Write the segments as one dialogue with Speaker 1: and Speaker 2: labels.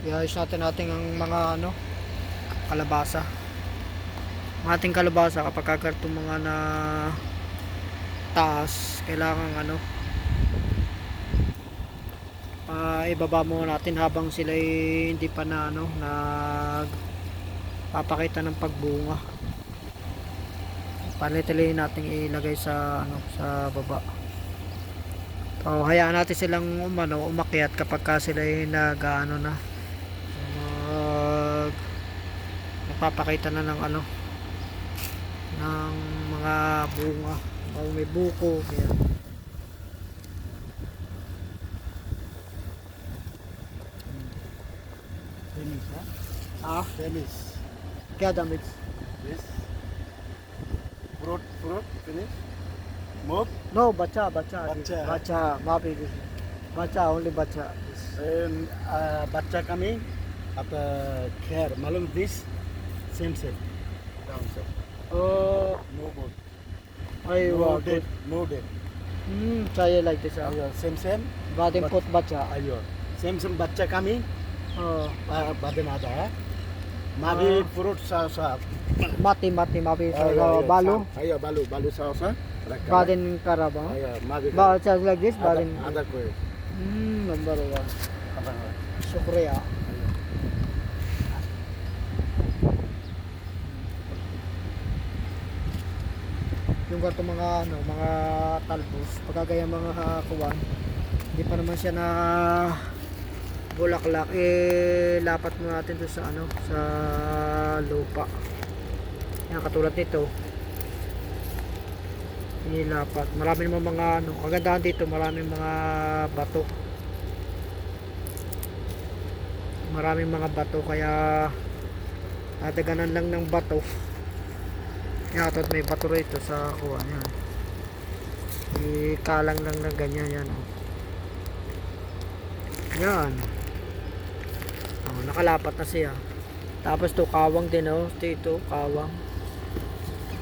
Speaker 1: iayos natin ang mga ano, kalabasa. Ang ating kalabasa kapag kakartong mga na taas, kailangan ano, ibaba muna natin habang sila hindi pa na ano, nagpapakita ng pagbunga. Palitilihin natin ilagay sa ano, sa baba. So, hayaan natin silang umakyat kapag ka sila nag-ano na, nagpapakita na ng ano, ng mga bunga, may buko, kaya
Speaker 2: Finish, huh? Finish.
Speaker 1: kaya damit.
Speaker 2: This. Fruit, finish. Move.
Speaker 1: No, bacha, mapi, bacha, only bacha.
Speaker 2: And bacha coming after care. Malum this same. Down sir.
Speaker 1: Oh,
Speaker 2: No more.
Speaker 1: ay,
Speaker 2: No
Speaker 1: wow,
Speaker 2: dead. No dead.
Speaker 1: saya like this.
Speaker 2: Ayo, same.
Speaker 1: Badin pot bacha.
Speaker 2: Ayo. Same bacha coming.
Speaker 1: Oh,
Speaker 2: Badin ada. Mabi fruit sa.
Speaker 1: mati, mapi,
Speaker 2: Ayo,
Speaker 1: balu,
Speaker 2: Ayo, balu sa.
Speaker 1: badin karaba.
Speaker 2: Ayo, mabi.
Speaker 1: Bacha like this, badin.
Speaker 2: Ada ko.
Speaker 1: Number 1. Syukriya. Yung ganito mga ano, mga talbos, pagkagaya mga kuwan, hindi pa naman siya na bulaklak, lapat mo natin to sa ano, sa lupa. Yan, katulad nito. Inilapat. Marami naman mga ano, kagandahan dito, maraming mga bato. Maraming mga bato, kaya nataganan lang ng bato. Yan, at may bato rito sa kuha. Yan. Ikalang lang ng ganyan. Yan. Oh. Yan. Oh, nakalapat na siya. Tapos to kawang din, oh. Dito, kawang.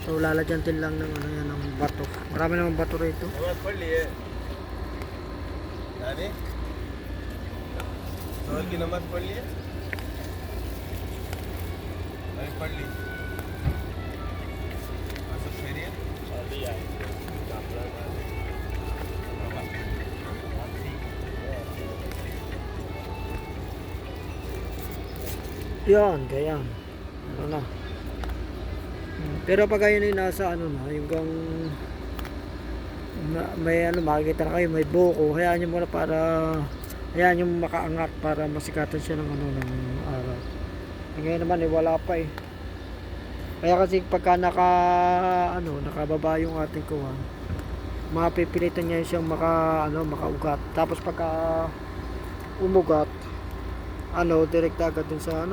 Speaker 1: So lalagyan din lang ng ano yan, ng bato. Marami namang bato rito.
Speaker 2: आवाज पढ़ लिए यानी जोहर की नमाज पढ़ लिए अभी पढ़ ली सब खैरियत शादी आई
Speaker 1: Yan, ganyan. Ano na. Pero pag ayun ay nasa ano na, yung gang may ano, makikita na kayo, may buko, hayaan nyo muna para hayaan nyo makaangat para masikatan siya ng ano, ng araw. Ngayon naman wala pa eh. Kaya kasi pagka nakababa yung ating kuha, mapipilitan niya siyang makaugat. Tapos pagka umugat, direkta agad dun sa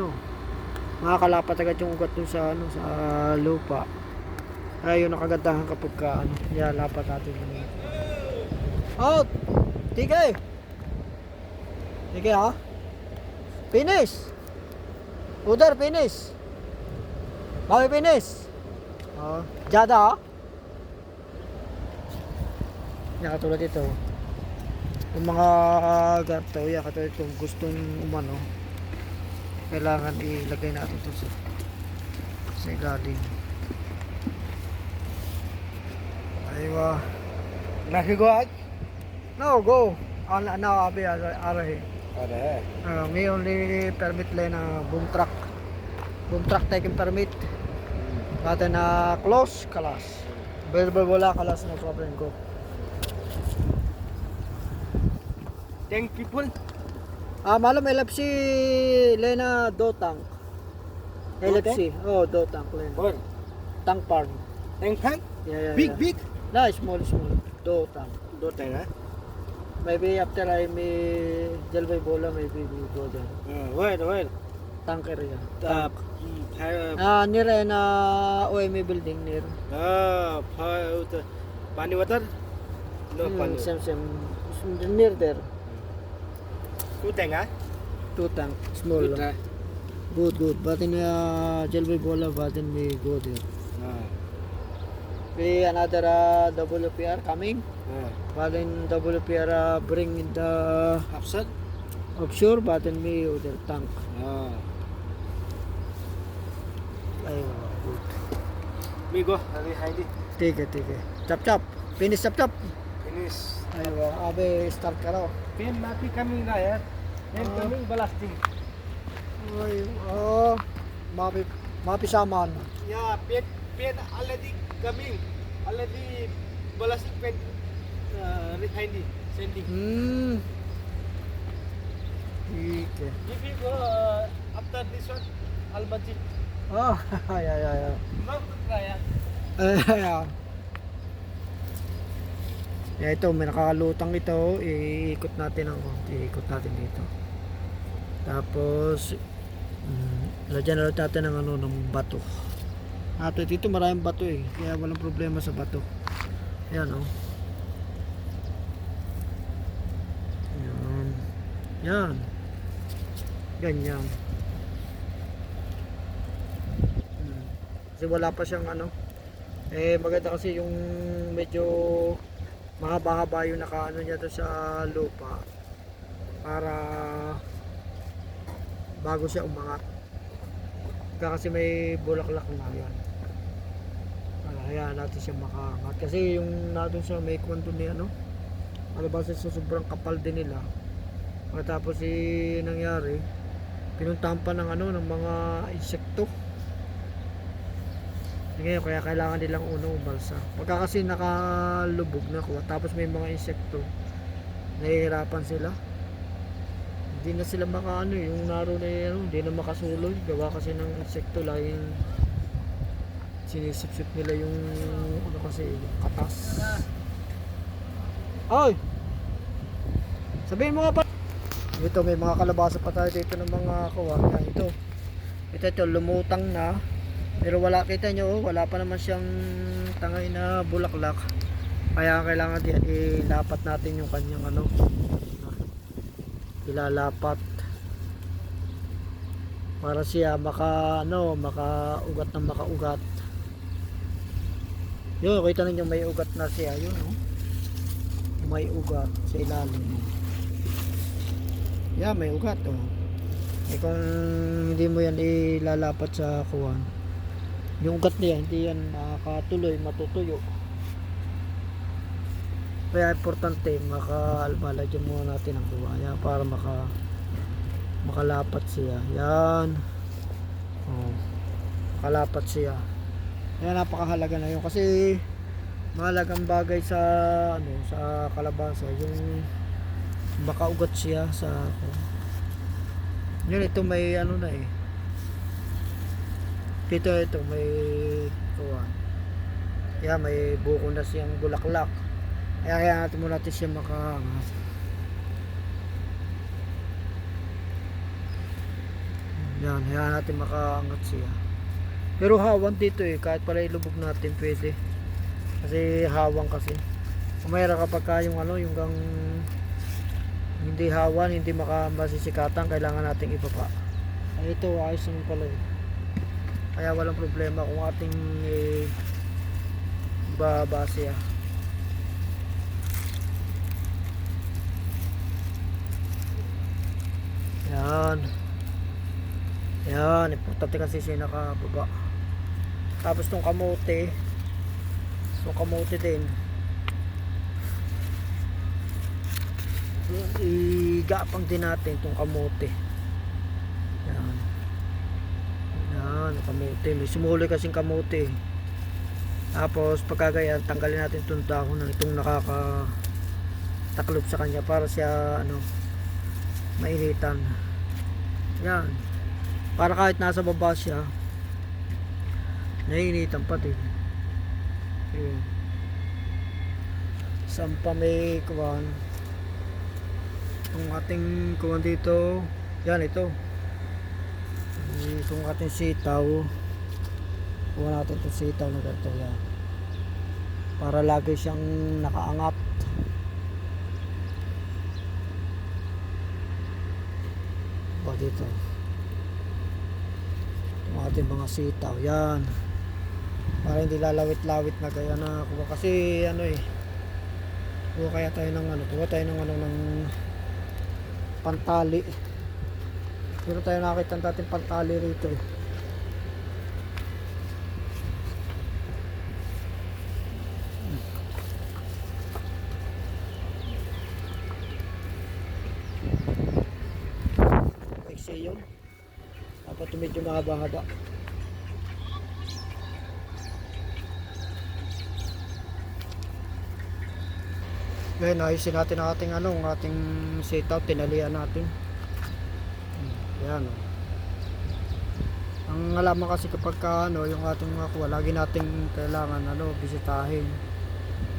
Speaker 1: makakalapat agad yung ugat dun sa sa lupa. Kaya yun nakagandahan kapag nilalapat natin yun. Out! Tigay! Tigay ha? Finish! Udar finish! Bawi finish! Jada ha? Yan, katulad ito. Yung mga ganito, katulad kung gustong umano, kailangan ilagay natin ito sa ilalim. Aywa.
Speaker 2: नाखी को आज
Speaker 1: No, go. Now, Abi, Arahe.
Speaker 2: अरे
Speaker 1: Me only permit lang na boom truck. Boom truck taking permit. Natin na close, kalas. Available wala, kalas, no problem, go.
Speaker 2: 10 people
Speaker 1: Malam LFC Lena Dotang. LFC. Oh, Dotang Lena.
Speaker 2: और
Speaker 1: Tank farm.
Speaker 2: Tank फैंक
Speaker 1: Yeah.
Speaker 2: Big
Speaker 1: No, small. Dotang.
Speaker 2: दो टैंक है
Speaker 1: Maybe after I may Jalbay Bola, maybe we go there.
Speaker 2: Where
Speaker 1: Tanker yan. Near na OMA building near.
Speaker 2: Pani water no pani
Speaker 1: Same. Near there.
Speaker 2: Two tank है
Speaker 1: 2 tank. Small. Good. But in Jalbay Bola, but then we go there. We another WPR coming. But in WPR bring in the
Speaker 2: अफसर
Speaker 1: Offshore, button me, other tank.
Speaker 2: Ah.
Speaker 1: Aywa, good.
Speaker 2: Migo, hari Heidi.
Speaker 1: Tige, tige. Chop, chop. Finish, chop, chop.
Speaker 2: Finish.
Speaker 1: Aywa, abe, start ka raw.
Speaker 2: Pen mati coming na yan. Pen
Speaker 1: Ah.
Speaker 2: coming balasting.
Speaker 1: Ay, mapi saman.
Speaker 2: Yeah, pen already coming. Already balasting pen Heidi sending.
Speaker 1: Tige.
Speaker 2: If you go after this one, Al-Majid.
Speaker 1: Ah, ay, ay, ay, ay.
Speaker 2: Not to try yan.
Speaker 1: Ayan. Yeah, ito, may nakakalutang ito. Iikot natin ang iikot natin dito. Tapos, lagyan na natin ng ano, ng bato. Dito maraming bato eh. Kaya walang problema sa bato. Ayan oh. Ayan. Yan. Ganyan. Kasi wala pa siyang ano. Maganda kasi yung medyo mahaba-haba yung nakaano niya doon sa lupa para bago siya umangat. Kasi may bulaklak na yan. Hayaan natin siya makaangat. Kasi yung natin siya may kwento ni ano. Alabasa sa sobrang kapal din nila. Pagkatapos nangyari, pinuntahan pa ng ano ng mga insekto. Ngayon, kaya kailangan nilang umalsa. Pagka kasi nakalubog na kuha, tapos may mga insekto, nahihirapan sila. Hindi na sila makaano, yung naro na yun, hindi na makasuloy. Gawa kasi ng insekto, laging sinisip-sip nila yung ano kasi, yung katas. Ay! Sabihin mo nga pa! Ito, may mga kalabasa pa tayo dito ng mga kuha. Yan, ito, lumutang na. Pero wala, kita nyo, wala pa naman siyang tangay na bulaklak. Kaya kailangan din ilapat natin yung kanyang ano. Ilalapat. Para siya makaugat ng makaugat. Yun, kita ninyo may ugat na siya. Yun, oh. May ugat sa ilalim. Yeah, may ugat, oh. Kung hindi mo yan ilalapat sa kuwan, yung ugat niya hindi yan makatuloy, matutuyo. Kaya importante makalagyan muna natin ang kuwaya para makalapat siya. Yan. Oh, makalapat siya. Kaya napakahalaga na yun kasi mahalagang bagay sa sa kalabasa yung makaugat siya sa yun. Ito may ano na eh. Ito may kuwan. Kaya may buko na siyang bulaklak. Kaya natin muna natin siya makaangat. Yan, kaya natin makaangat siya. Pero hawang dito eh, kahit pala ilubog natin pwede. Kasi hawang kasi. Mayroon kapag yung yung gang hindi hawan, hindi masisikatan, kailangan nating ibaba. Ay, ito ayos naman pala eh. Kaya walang problema kung ating bababa siya. Yan, importante kasi siya nakababa. Tapos tong kamote din igapang din natin tong kamote. Yan, kamote, may sumuloy kasing kamote. Tapos pagkagayan, tanggalin natin itong dahon na itong nakakataklob sa kanya para siya mainitan. Yan, para kahit nasa baba siya nainitan pa din. Yan. Saan pa may kuwan ang ating kuwan dito. Yan, itong ating sitaw. Kuha natin itong sitaw na ganito yan para lagi siyang nakaangat. Pa dito itong ating mga sitaw. Yan, para hindi lalawit-lawit na gaya na kuha kasi kuha tayo ng pantali. Pero tayo nakita natin pantali rito eh. Kasi yun. Dapat medyo mahaba-haba. Ngayon, ayusin natin ang ating ang ating setup, tinalian natin. Yan oh. Ang alaman kasi kapag yung ating mga kuha, lagi nating kailangan bisitahin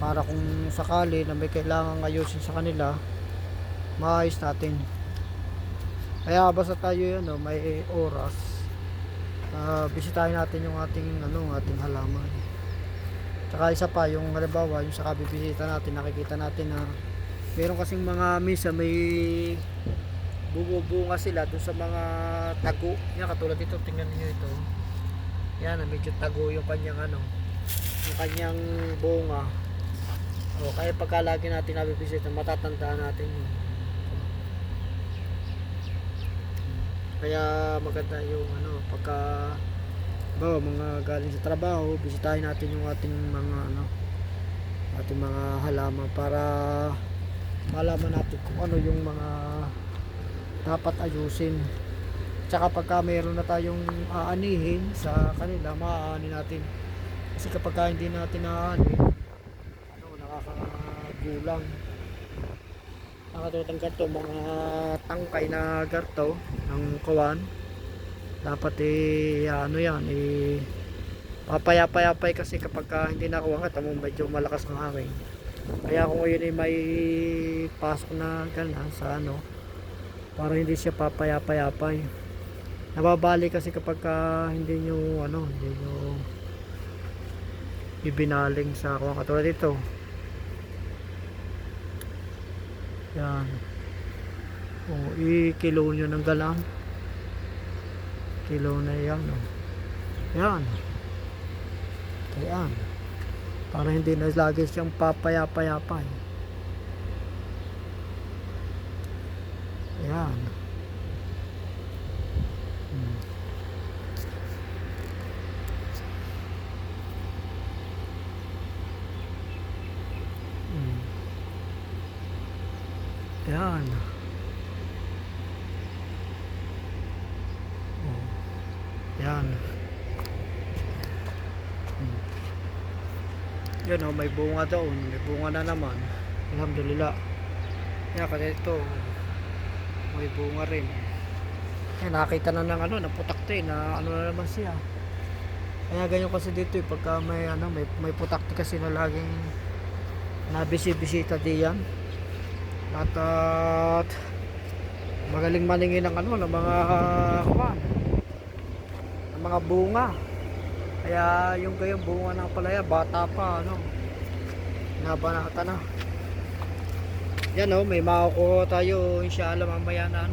Speaker 1: para kung sakali na may kailangan ayusin sa kanila, maayos natin. Kaya basta tayo may oras, bisitahin natin yung ating halaman. Tsaka isa pa, yung halimbawa, yung sa kabibisita natin, nakikita natin na meron kasing mga misa may bubunga sila dun sa mga tago. Yan, katulad ito, tingnan niyo ito. Yan, medyo tago yung kanyang yung kanyang bunga. O, kaya pagka lagi natin nabibisita, matatandaan natin yun. Kaya maganda yung pagka mga galing sa trabaho, bisitahin natin yung ating mga halaman para malaman natin kung ano yung mga dapat ayusin. Tsaka pagka mayroon na tayong aanihin sa kanila, maaani natin. Kasi kapag hindi natin aani, nakakagulang. Nakatulad ng ganito, mga tangkay na garto ng kawan, dapat papayapay kasi kapag hindi nakuha ka, medyo malakas ang hangin. Kaya kung yun may pasok na gana sa para hindi siya papayapay. Nababali kasi kapag hindi nyo ibinaling sa kuha, katulad ito. Yan. O, i-kilo nyo ng galang. Kilo na yan. Yan. Ayan. Para hindi na lagi siyang papayapay. Ayan. Ayan. Yan. Yan may bunga doon. May bunga na naman. Alhamdulillah. Yan, kasi ito may bunga rin. Yan, nakita na ng putakte na na naman siya. Kaya ganyan kasi dito pagka may putakte kasi na laging nabisibisita diyan. At magaling maningin ng ng mga mga bunga. Kaya yung gayong bunga ng palaya, bata pa nabanata na. Yan may makukuha tayo inshallah mamaya na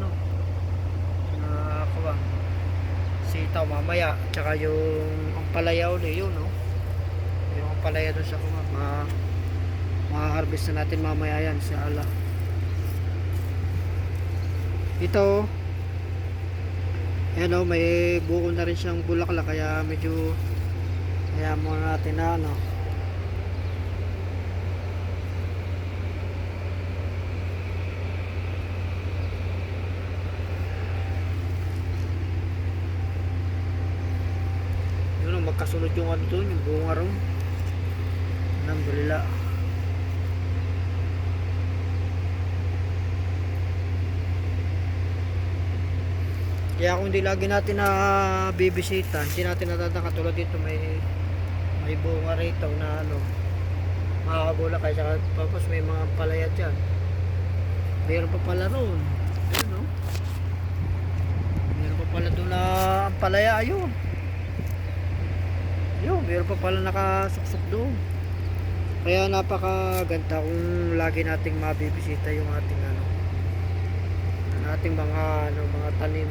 Speaker 1: sitaw mamaya, tsaka yung ampalaya uli yun yung ampalaya doon sa ma-harvest na natin mamaya yan inshallah. Ito yan may buko na rin siyang bulaklak, kaya medyo muna natin na yun magkasunod yung doon, yung bunga ron. Alhamdulillah. Kaya kung hindi lagi natin na bibisita, hindi natin natatang, katulad dito may bunga rito na makakagula, kaya tapos may mga palaya dyan. Mayroon pa pala roon. Ayun mayroon pa pala doon na ang palaya, ayun. Mayroon pa pala nakasuksok doon. Kaya napakaganda kung lagi nating mabibisita yung ating mga tanim.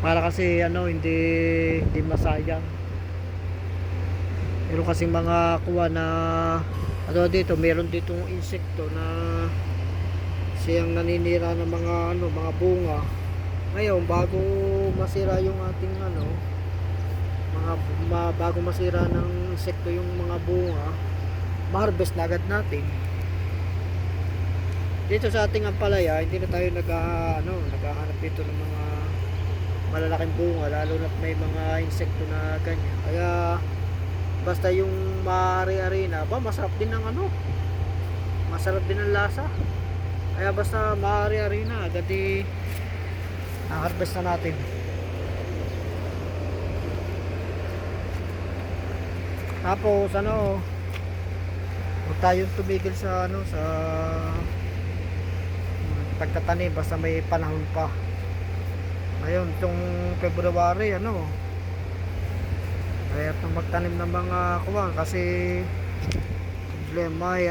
Speaker 1: Para kasi hindi masayang. Meron kasing mga kuha na dito, meron ditong insekto na siyang naninira ng mga ano, mga bunga. Ngayon, bago masira yung ating ano, bago masira ng insekto yung mga bunga, ma-harvest na agad natin. Dito sa ating ampalaya, hindi na tayo naghahanap dito ng mga malalaking bunga, lalo na may mga insekto na ganyan. Kaya basta yung maaari-ari na, masarap din ng ano, masarap din ang lasa. Kaya basta maaari-ari na, agad na-harvest na natin. Tapos huwag tayong tumigil sa pagtatanim basta may panahon pa. Ngayon itong February kaya itong magtanim ng mga kuwan kasi problema ay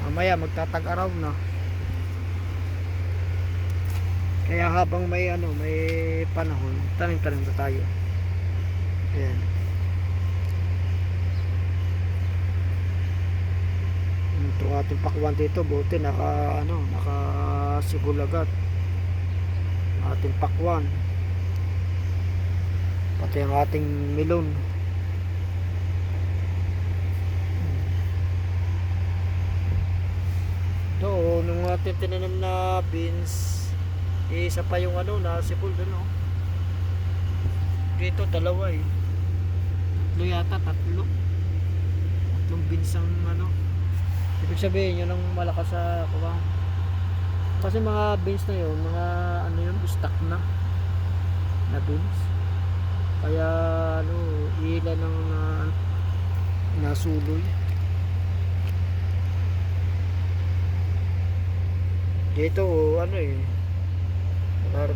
Speaker 1: mamaya magtatag-araw na. Kaya habang may panahon, tanim-tanim na tayo. Ayan. Itong ating pakwan dito, buti nakasigul agad. Ating pakwan. Pati ang ating melon. Ito, nung ating tinanim na beans, isa pa yung nasipul dun dito dalawa tatlo tatlong beans ang ibig sabihin yun ang malakas sa kuwang kasi mga beans na yun mga stock na beans kaya ilan ng nasuloy. Dito wala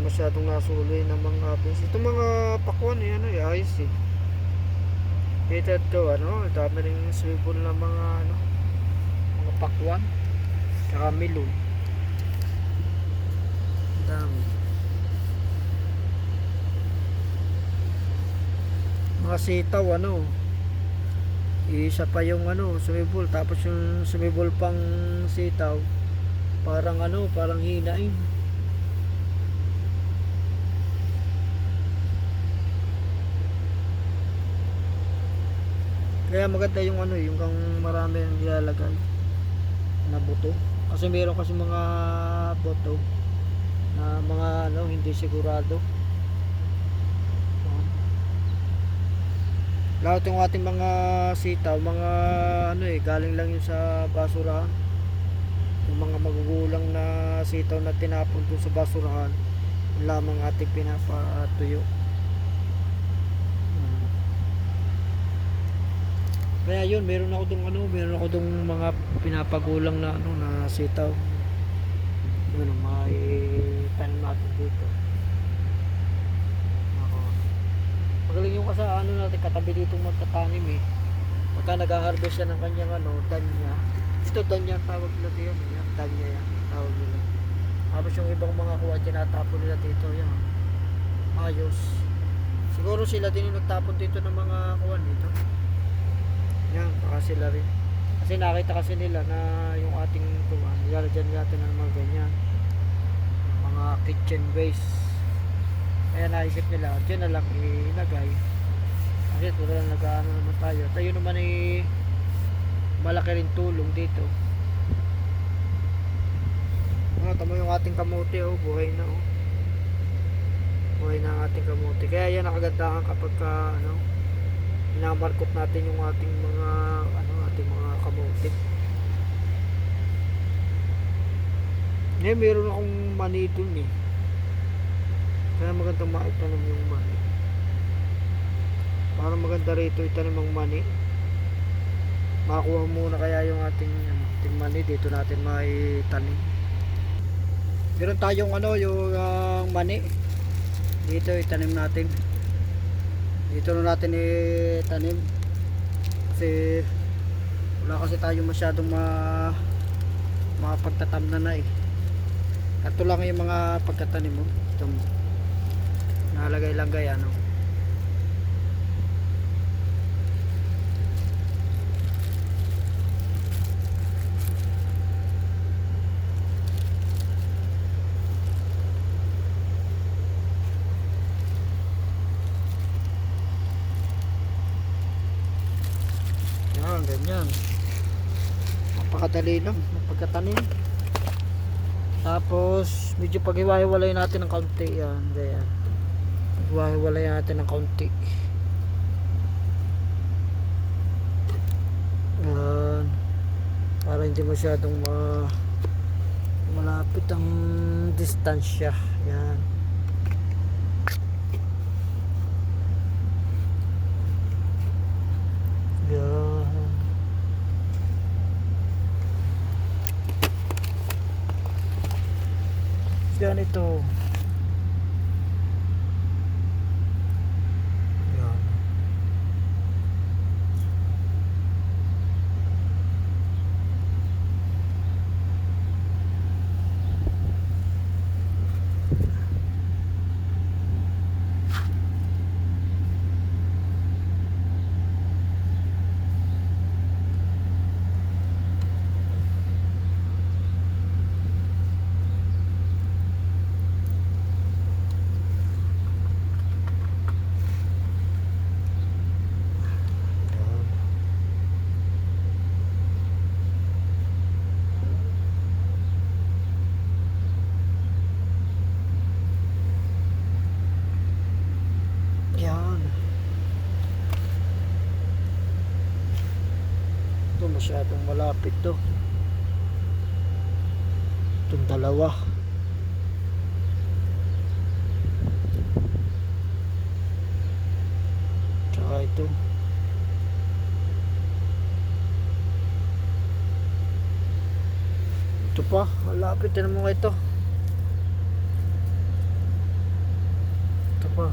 Speaker 1: masyadong nasuloy ng mga beans. Ito mga pakwan ayos Dito dami rin swivel na mga pakwan saka melon. Dami mga sitaw isa pa yung sumibol tapos yung sumibol pang sitaw parang hinain. Kaya maganda yung yung kang marami ang nilalagay na buto kasi meron kasi mga buto na mga hindi sigurado. Lahat yung ating mga sitaw mga galing lang yun sa basurahan. Yung mga magugulang na sitaw na tinapon dun sa basurahan yun lamang ating pinapatuyo. Kaya yun meron ako dong mga pinapagulang na na sitaw. Yun may tanim natin dito. Magaling yung natin katabi dito magtatanim pagka nag-harvest siya ng kanyang danya. Ito danya tawag nila dito yan. Danya yan tawag nila. Tapos yung ibang mga kuha tinatapon nila dito yan. Ayos. Siguro sila din yung nagtapon dito ng mga kuha dito. Yan baka sila rin. Kasi nakita kasi nila na yung ating kuha nilalagyan natin ng mga ganyan. Mga kitchen waste. Kaya naisip nila, dyan na lang ilagay. Kasi tulad lang naman tayo. Tayo naman malaki rin tulong dito. Tama yung ating kamote buhay na Buhay na ang ating kamote. Kaya yan nakagandahan kapag inamarkot natin yung ating mga ating mga kamote. Ngayon meron akong mani dun Kaya magandang maitanim yung mani. Para maganda rito itanim ang mani. Makuha muna kaya yung ating mani dito natin maitanim. Meron tayong yung mani. Dito itanim natin. Dito na natin itanim. Kasi wala kasi tayo masyadong pagtatamnan na Ito lang yung mga pagtatanim mo. Ito mo. Nalagay-lagay ganyan. Napakadali lang pagkatanim. Tapos medyo paghiwa-hiwalay natin ng kaunti yan, ganyan. Paghiwa-hiwalay natin ng kaunti. Yan. Para hindi masyadong malapit ang distansya. Yan. Yan. Yan ito. Yan. Yan. Ito masyadong malapit to. Itong dalawa. Tsaka ito. Ito pa, malapit din mo ito. Ito pa.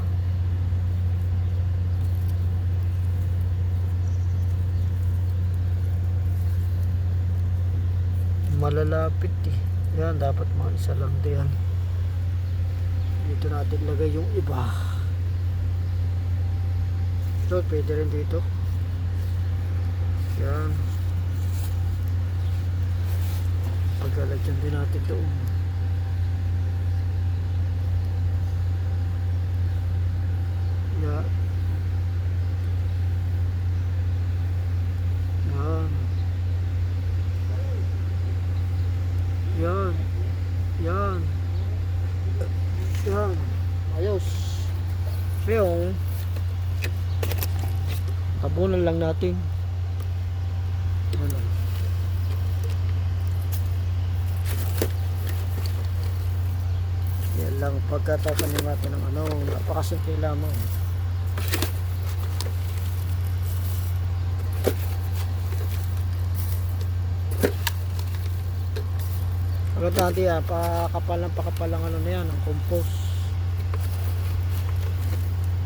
Speaker 1: Malalapit eh. Yan, dapat mga isa lang din. Dito natin lagay yung iba. Ito, pwede rin dito. Yan. Paglalagyan din natin doon. Yan. Yan. Yan. Yan. Yan. Ayos. Yung tabunan lang natin. Ano? Yan lang pagkatatanim natin ng ano, napakasimple lamang. Agad natin yan, pakapal lang ano na yan, ang compost.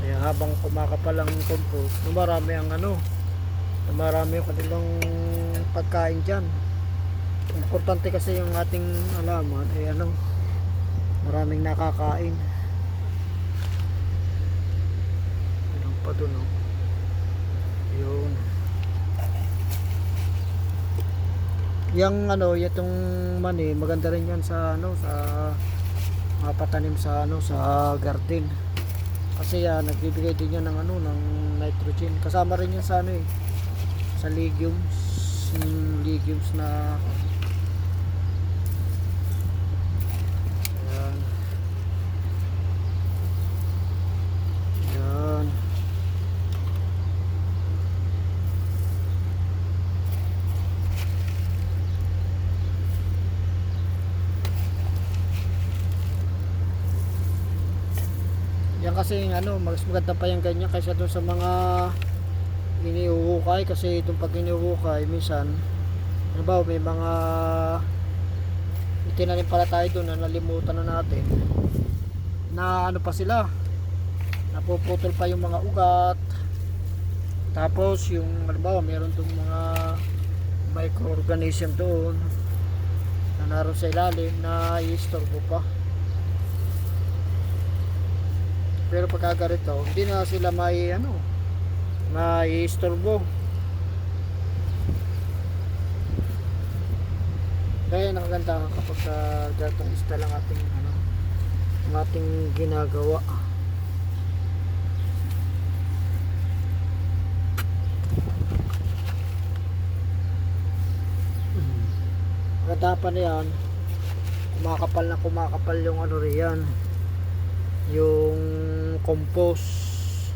Speaker 1: Kaya habang kumakapal ang compost, marami ang ano, marami yung kanilang pagkain dyan. Importante kasi yung ating alaman ay ano, maraming nakakain. Ano pa dun, oh. Yun. Yang ano, itong mani, maganda rin yan sa ano, sa mapatanim sa ano, sa garden. Kasi yan, nagbibigay din yan ng ano, ng nitrogen. Kasama rin yan sa ano eh, sa legumes na yan. Yan. Yan kasi ano, mas maganda pa yung ganyan kaysa doon sa mga iniuhukay. Kasi itong pag iniuhukay minsan, ano ba, may mga itinanim pala tayo doon na nalimutan na natin na ano pa sila, napuputol pa yung mga ugat. Tapos yung halimbawa meron tong mga microorganism doon na naroon sa ilalim na i-istorbo pa. Pero pagka ganito, hindi na sila may ano, mai-istorbo. Kaya nakaganda kapag gatong ista lang ating ano, ang ating ginagawa. Pagkatapan na yan, kumakapal yung ano riyan, yung compost.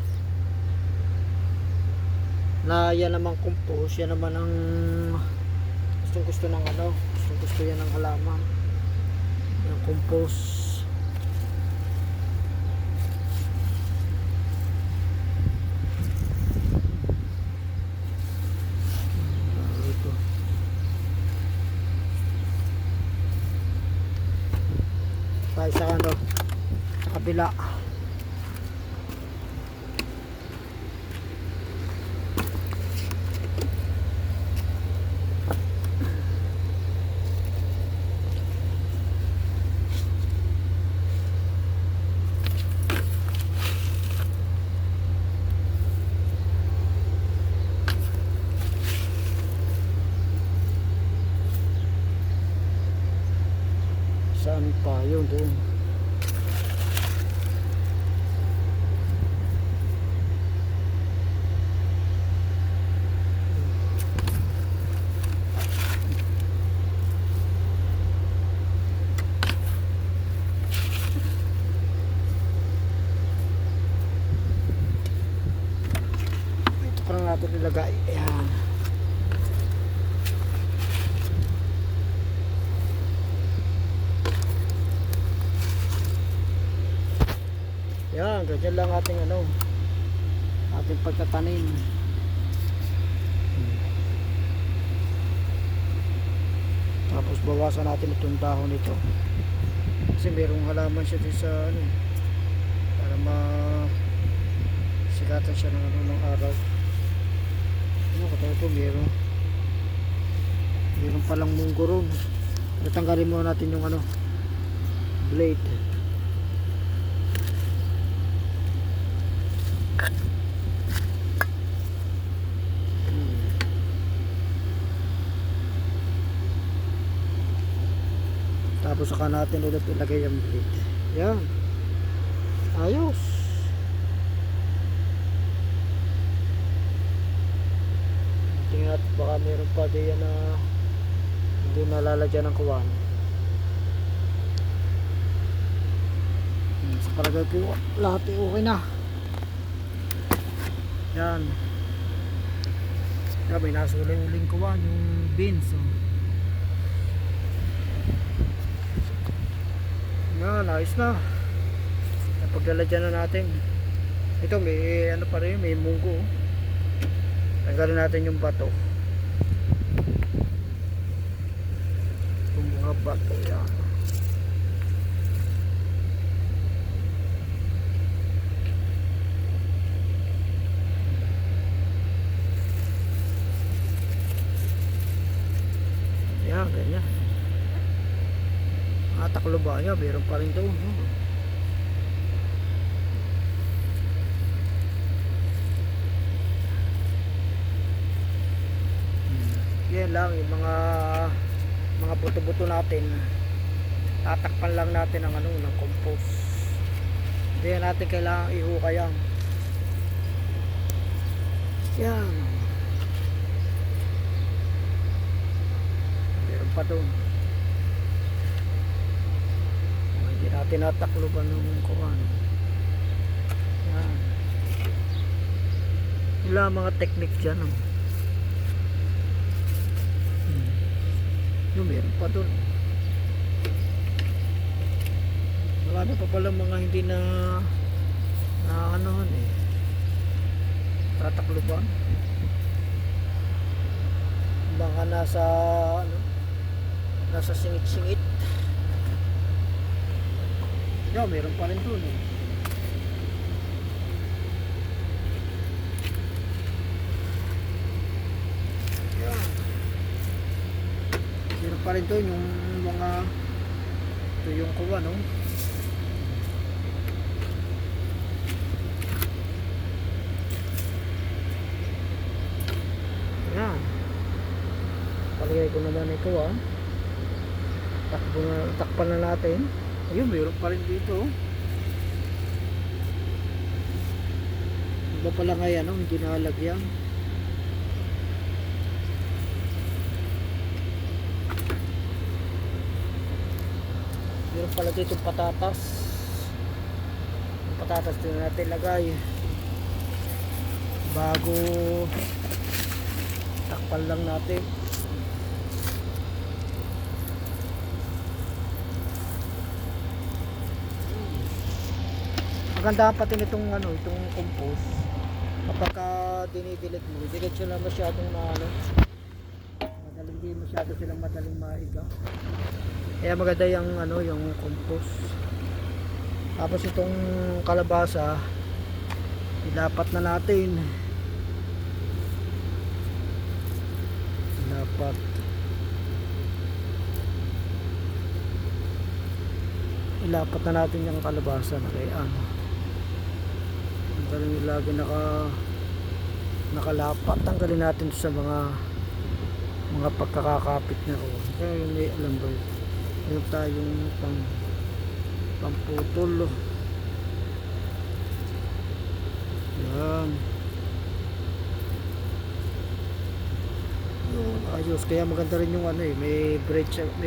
Speaker 1: Na yan naman compost, yan naman ang gusto ng ano, gusto yan ng halaman, yung compost. Ito tayo sa ano, sa kabila. Saan pa yun doon? Ito pa lang natin ilagay. Ayan. Yan, ganyan lang ating ano, ating pagtatanim. Tapos bawasan natin itong dahon nito. Kasi merong halaman siya din sa ano, para masikatan siya ng ano ng araw. Ano katulad ito, meron palang munggo ron. Natanggalin muna natin yung ano, blade. Tapos saka natin ulit ilagay yung blade. Yan. Ayos. Tingnan natin baka meron pa diyan na hindi nalalagyan ng kuwan. Sa palagay ko lahat ay okay na. Yan. Yan, may nasuling kuwan yung beans. Oh. Yan, ayos na. Napaglalagyan na natin. Ito may ano pa rin, may munggo. Tanggalin natin yung bato. Yung mga bato yan. Yan, ganyan. Taklo ba niya? Meron pa rin doon. Yan lang yung mga buto-buto natin. Tatakpan lang natin ang ano ng compost. Hindi natin kailangan ihukay yan. Yan. Meron pa doon. Tinatakloban ng kuwan. Yan. Wala mga technique dyan. Oh. Yung meron pa doon. Marami pa pala mga hindi na anuhan eh. Tatakloban. Baka nasa singit-singit. Yo, meron pa rin doon eh. Yan. Meron pa rin doon yung mga ito yung kuwa, no? Yan. Palagay ko naman ito ah. Takpan na natin. Ayun, mayroon pa rin dito. Iba pala nga yan, hindi nakalagyan. Meron pala dito patatas. Yung patatas din natin lagay. Bago takpan lang natin. Maganda pati nitong ano, itong compost. Kapag dinidilig mo, hindi sila masyadong na ano, madaling di masyado silang madaling maiga. Kaya maganda yung ano, yung compost. Tapos itong kalabasa, ilapat na natin. Ilapat. Ilapat na natin yung kalabasa na kaya ano. Tanggalin lagi nakalapat. Tanggalin natin sa mga pagkakakapit na o. Kaya yung may alam ba yung tayong pamputol. Yan. Yun, ayos. Kaya maganda rin yung ano eh. May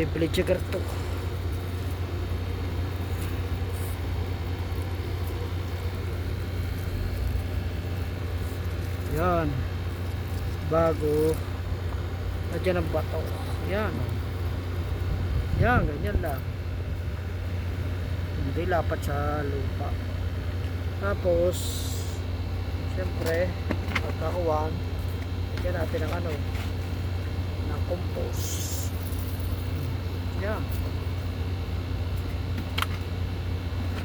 Speaker 1: blade sugar to. Yan. Bago nandiyan ang bato. Yan. Yan, ganyan lang. Hindi lapat sa lupa. Tapos siyempre pagkakuwan, lagyan natin ng ano, ng compost. Yan.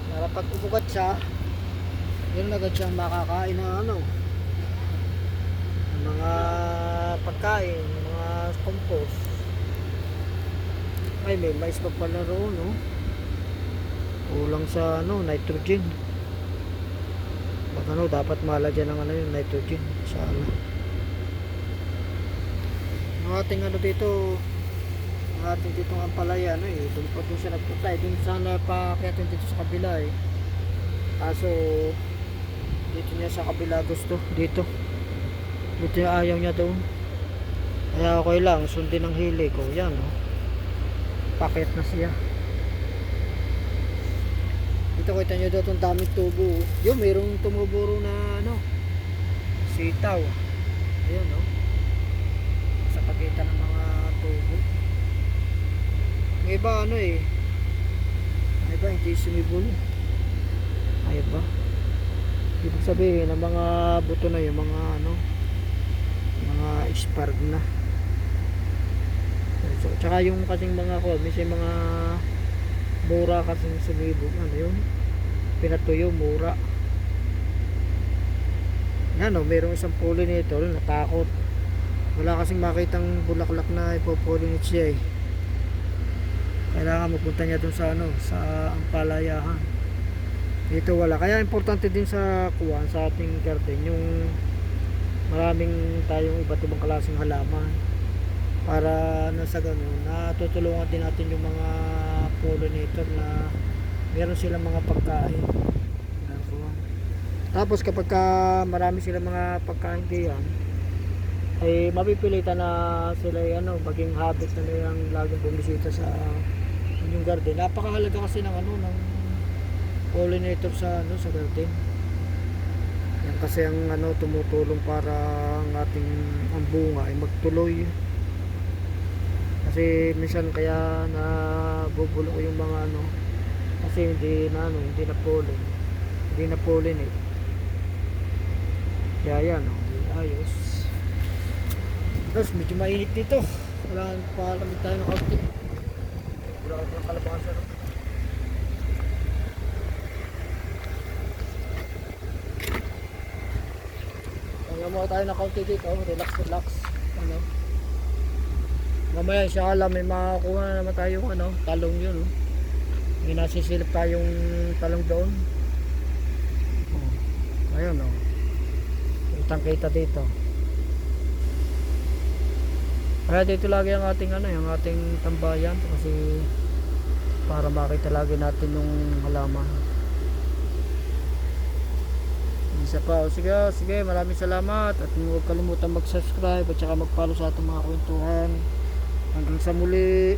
Speaker 1: Para pag ubugat siya, yun agad siyang makakain ng ano, mga pagkain, mga compost. Ay, may mais pa pala roon, no? Kulang sa ano, nitrogen. Pag ano, dapat malagyan ng ano yung nitrogen sa ano. Ang ating ano dito, ang ating dito ang ampalaya, ano eh, doon pa doon siya nagpunta eh, doon sana pa kaya dito sa kabila eh. Kaso dito niya sa kabila gusto, dito ayaw niya doon. Kaya okay lang, sundin ang hili ko. Yan, no? Pakit na siya. Dito kita nyo doon itong daming tubo. Yung mayroong tumuburo na ano, sitaw. Ayun, no? Sa pagitan ng mga tubo. May iba ano eh, may iba hindi sumibol. Ay ba? Ibig sabihin ng mga buto na yung mga ano, mga expired na. So, tsaka yung kasing mga may mga mura kasing sumibog, ano yun, pinatuyo, mura. Yan o, mayroong isang pollinator natakot, wala kasing makitang bulaklak na ipopollinate siya eh. Kailangan mapunta niya dun sa ano, sa ampalayahan. Dito wala, kaya importante din sa kuwan, sa ating garden, yung maraming tayong iba't ibang klaseng halaman para nasa ganun natutulungan din natin yung mga pollinator na meron silang mga pagkain. Tapos kapag marami silang mga pagkain diyan, ay mapipilitan na sila ano, maging habit na nilang laging bumisita sa inyong garden. Napakahalaga kasi ng ano, ng pollinator sa ano, sa garden. Yan kasi ang ano, tumutulong para ang ating ang bunga ay magtuloy. Kasi minsan kaya nabubulok yung mga ano, kasi hindi na ano, hindi na pollinate. Kaya yan, ayos. Tapos medyo mainit dito. Wala pa lamig tayo ng kaunti. Wala ka ng kalabasa, no? Kaya mo tayo ng kaunti dito, relax. Ano? Mamaya siya alam, may makakuha na naman tayong ano, talong yun. Oh. May nasisilip tayong talong doon. Oh. Ayun o. Oh. Kitang kita dito. Kaya dito lagi ang ating ano, yung ating tambayan kasi para makita lagi natin yung halaman. Isa pa. O, sige, maraming salamat at huwag kalimutan mag-subscribe at saka mag-follow sa ating mga kwentuhan. Hanggang sa muli.